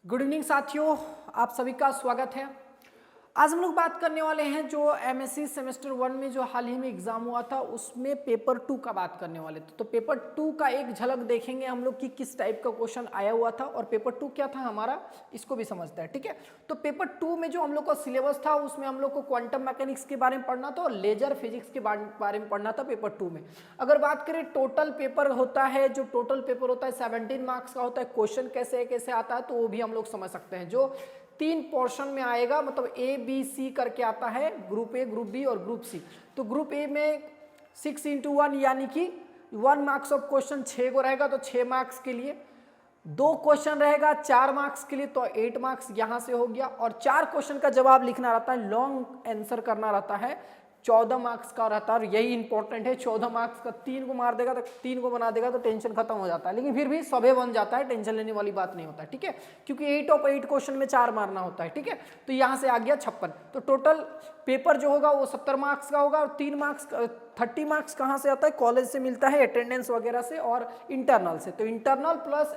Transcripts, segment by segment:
Good evening साथियों, आप सभी का स्वागत है। आज हम लोग बात करने वाले हैं जो एमएससी सेमेस्टर 1 में जो हाल ही में एग्जाम हुआ था उसमें पेपर 2 का बात करने वाले थे। तो पेपर 2 का एक झलक देखेंगे हम लोग कि किस टाइप का क्वेश्चन आया हुआ था और पेपर 2 क्या था हमारा, इसको भी समझते हैं। ठीक है, तो पेपर 2 में जो हम लोग का सिलेबस था उसमें हम लोग को क्वांटम मैकेनिक्स के बारे में पढ़ना था और लेजर फिजिक्स के बारे में पढ़ना था पेपर 2 में। अगर बात करें टोटल पेपर होता है, जो टोटल पेपर होता है 17 मार्क्स का होता है। क्वेश्चन कैसे आता है तो वो भी हम लोग समझ सकते हैं। जो 3 पोर्शन में आएगा, मतलब ए बी सी करके आता है, ग्रुप ए, ग्रुप बी और ग्रुप सी। तो ग्रुप ए में 6 × 1 यानी कि 1 मार्क्स ऑफ क्वेश्चन 6 को रहेगा तो 6 मार्क्स के लिए, 2 क्वेश्चन रहेगा 4 मार्क्स के लिए तो 8 मार्क्स यहाँ से हो गया। और 4 क्वेश्चन का जवाब लिखना रहता है, लॉन्ग आंसर करना रहता है, 14 मार्क्स का रहता है। और यही इंपॉर्टेंट है, 14 मार्क्स का 3 को मार देगा तो 3 को बना देगा तो टेंशन खत्म हो जाता है, लेकिन फिर भी सभी बन जाता है, टेंशन लेने वाली बात नहीं होता है। ठीक है, क्योंकि 8 ऑफ 8 क्वेश्चन में 4 मारना होता है। ठीक है, तो यहाँ से आ गया 56। तो टोटल पेपर जो होगा वो 70 मार्क्स का होगा और 3 मार्क्स 30 मार्क्स कहाँ से आता है, कॉलेज से मिलता है, अटेंडेंस वगैरह से और इंटरनल से। तो इंटरनल प्लस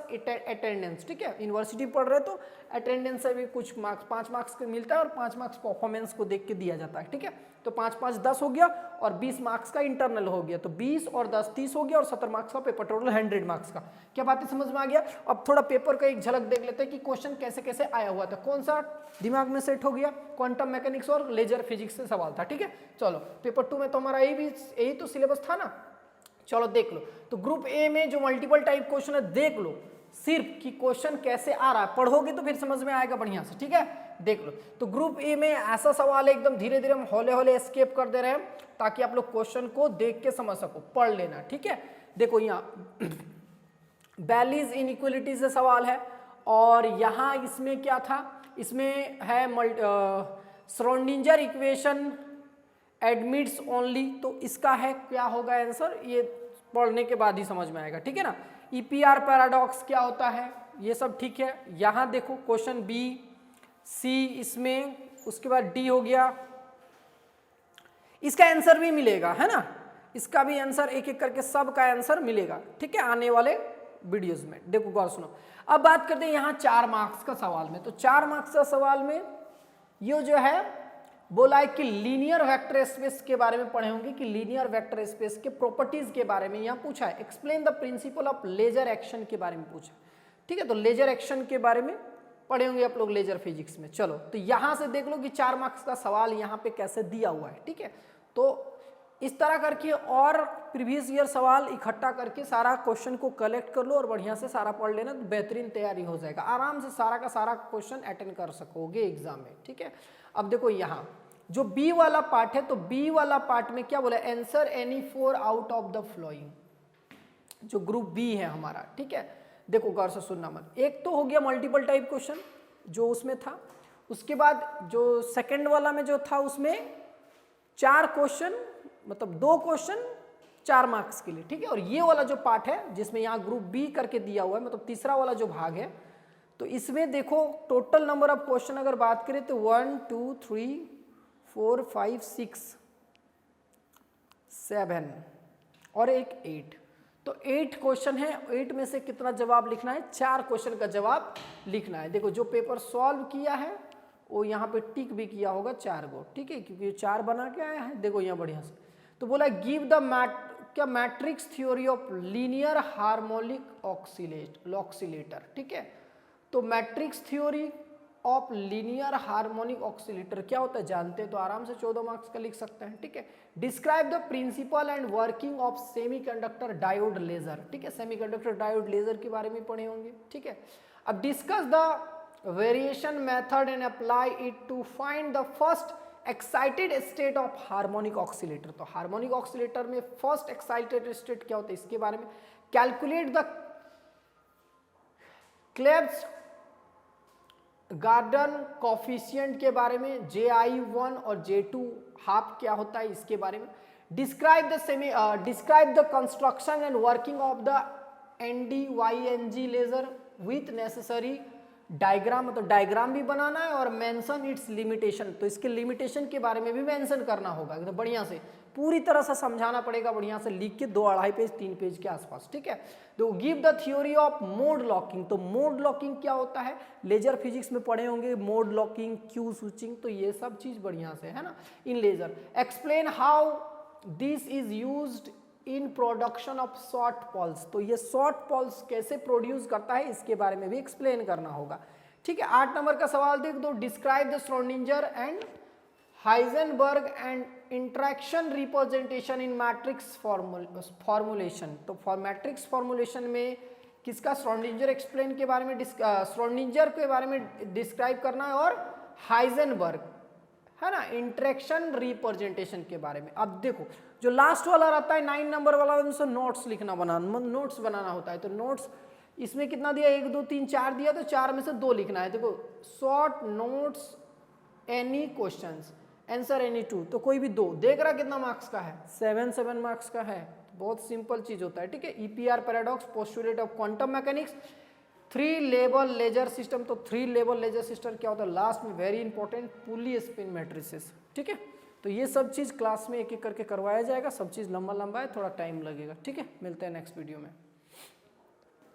अटेंडेंस, ठीक है, यूनिवर्सिटी पढ़ रहे तो अटेंडेंस से भी कुछ मार्क्स 5 मार्क्स का मिलता है और 5 मार्क्स परफॉर्मेंस को देख के दिया जाता है। ठीक है, तो 5 5 10 हो गया और 20 मार्क्स का इंटरनल हो गया, तो 20 और 10 30 हो गया और 70 मार्क्स का पेपर, टोटल 100 मार्क्स का। क्या बातें समझ में आ गया? अब थोड़ा पेपर का एक झलक देख लेते हैं कि क्वेश्चन कैसे कैसे आया हुआ था। कौन सा दिमाग में सेट हो गया? क्वांटम मैकेनिक्स और लेजर फिजिक्स से सवाल था। ठीक है, चलो पेपर 2 में तो हमारा यही तो सिलेबस था ना। चलो देख लो, तो ग्रुप ए में जो मल्टीपल टाइप क्वेश्चन है देख लो सिर्फ कि क्वेश्चन कैसे आ रहा है, पढ़ोगे तो फिर समझ में आएगा बढ़िया से। ठीक है, देख लो, तो ग्रुप ए में ऐसा सवाल है, एकदम धीरे धीरे हम हौले हौले एस्केप कर दे रहे हैं ताकि आप लोग क्वेश्चन को देख के समझ सको, पढ़ लेना। ठीक है, देखो यहाँ बैलीज इनइक्वालिटी से सवाल है और यहाँ इसमें क्या था, इसमें है श्रोडिंगर इक्वेशन एडमिट्स ओनली, तो इसका है क्या होगा आंसर, ये पढ़ने के बाद ही समझ में आएगा। ठीक है ना, ईपीआर पैराडॉक्स क्या होता है, ये सब ठीक है। यहाँ देखो क्वेश्चन बी सी इसमें, उसके बाद डी हो गया, इसका आंसर भी मिलेगा, है ना, इसका भी आंसर एक एक करके सब का आंसर मिलेगा। ठीक है, आने वाले वीडियोस में। देखो गौर सुनो, अब बात करते हैं यहाँ 4 मार्क्स का सवाल में। तो 4 मार्क्स का सवाल में ये जो है बोला है कि लीनियर वेक्टर स्पेस के बारे में पढ़े होंगे कि लीनियर वेक्टर स्पेस के प्रॉपर्टीज के बारे में यहाँ पूछा है। Explain the principle of laser action के बारे में पूछा। ठीक है, तो लेजर एक्शन के बारे में पढ़े होंगे आप लोग लेजर फिजिक्स में। चलो, तो यहाँ से देख लो कि 4 मार्क्स का सवाल यहाँ पे कैसे दिया हुआ है। ठीक है, तो इस तरह करके और प्रीवियस ईयर सवाल इकट्ठा करके सारा क्वेश्चन को कलेक्ट कर लो और बढ़िया से सारा पढ़ लेना, तो बेहतरीन तैयारी हो जाएगा, आराम से सारा का सारा क्वेश्चन अटेंड कर सकोगे एग्जाम में। ठीक है, अब देखो यहाँ जो बी वाला पार्ट है, तो बी वाला पार्ट में क्या बोला, answer any 4 out of the flowing, जो ग्रुप बी है हमारा। ठीक है, देखो गौर से सुनना मत, एक तो हो गया मल्टीपल टाइप क्वेश्चन जो उसमें था, उसके बाद जो सेकंड वाला में जो था उसमें 4 क्वेश्चन, मतलब 2 क्वेश्चन 4 मार्क्स के लिए। ठीक है, और ये वाला जो पार्ट है जिसमें यहाँ ग्रुप बी करके दिया हुआ है, मतलब तीसरा वाला जो भाग है, तो इसमें देखो टोटल नंबर ऑफ क्वेश्चन अगर बात करें तो 1 2 3 4 5 6 7 और एक 8, तो 8 क्वेश्चन है। 8 में से कितना जवाब लिखना है, 4 क्वेश्चन का जवाब लिखना है। देखो जो पेपर सॉल्व किया है वो यहाँ पे टिक भी किया होगा 4 गो। ठीक है, क्योंकि 4 बना के आया है, देखो यहाँ बढ़िया से। तो बोला give the matrix theory of linear harmonic oscillator. ठीक है, तो matrix theory of linear harmonic oscillator क्या होता है जानते हैं, तो आराम से 14 मार्क्स का लिख सकते हैं। ठीक है, describe the principle and working of semiconductor diode laser. ठीक है, सेमीकंडक्टर डायोड लेजर के बारे में पढ़े होंगे। ठीक है, अब discuss the variation method and apply it to find the first excited state of harmonic oscillator. तो हार्मोनिक ऑक्सीलेटर में फर्स्ट एक्साइटेड स्टेट क्या होता है इसके बारे में। Calculate the Clebsch Gordan coefficient के बारे में, JI1 और J2 हाफ क्या होता है इसके बारे में। Describe the construction and working of the NDYNG laser with necessary diagram, मतलब डायग्राम भी बनाना है और मेंशन इट्स लिमिटेशन, तो इसके लिमिटेशन के बारे में भी मेंशन करना होगा एकदम बढ़िया से पूरी तरह से समझाना पड़ेगा बढ़िया से लिख के 2-2.5 पेज 3 पेज के आसपास, ठीक है। तो give the theory of mode locking, तो मोड लॉकिंग क्या होता है, लेजर फिजिक्स में पढ़े होंगे, मोड लॉकिंग, क्यू स्विचिंग, तो ये सब चीज बढ़िया से है ना in laser. Explain how this is used in production of short pulse, तो ये शॉर्ट पल्स कैसे प्रोड्यूस करता है इसके बारे में भी एक्सप्लेन करना होगा, ठीक है। 8 नंबर का सवाल देख दो, describe the Schrodinger and Heisenberg and interaction representation in matrix formulation, तो फॉर मैट्रिक्स फॉर्मुलेशन में किसका, श्रोडिंगर एक्सप्लेन के बारे में, श्रोडिंगर के बारे में डिस्क्राइब करना है, और हाइजेनबर्ग है ना इंटरेक्शन रिप्रेजेंटेशन के बारे में। अब देखो जो लास्ट वाला रहता है 9 नंबर वाला, उनसे नोट्स लिखना नोट्स बनाना होता है, तो नोट्स इसमें कितना दिया, 1 2 3 4 दिया, तो 4 में से 2 लिखना है। देखो short notes any questions answer any 2, तो कोई भी 2 देख रहा कितना मार्क्स का है, 7 मार्क्स का है, बहुत सिंपल चीज होता है, ठीक है। EPR paradox, postulate of quantum mechanics, 3 level laser system, तो 3 लेवल लेजर सिस्टम क्या होता है, लास्ट में वेरी इंपॉर्टेंट पुली स्पिन मैट्रिसेस, ठीक है। तो ये सब चीज क्लास में एक एक करके करवाया जाएगा, सब चीज लंबा लंबा है, थोड़ा टाइम लगेगा, ठीक है। मिलते हैं नेक्स्ट वीडियो में।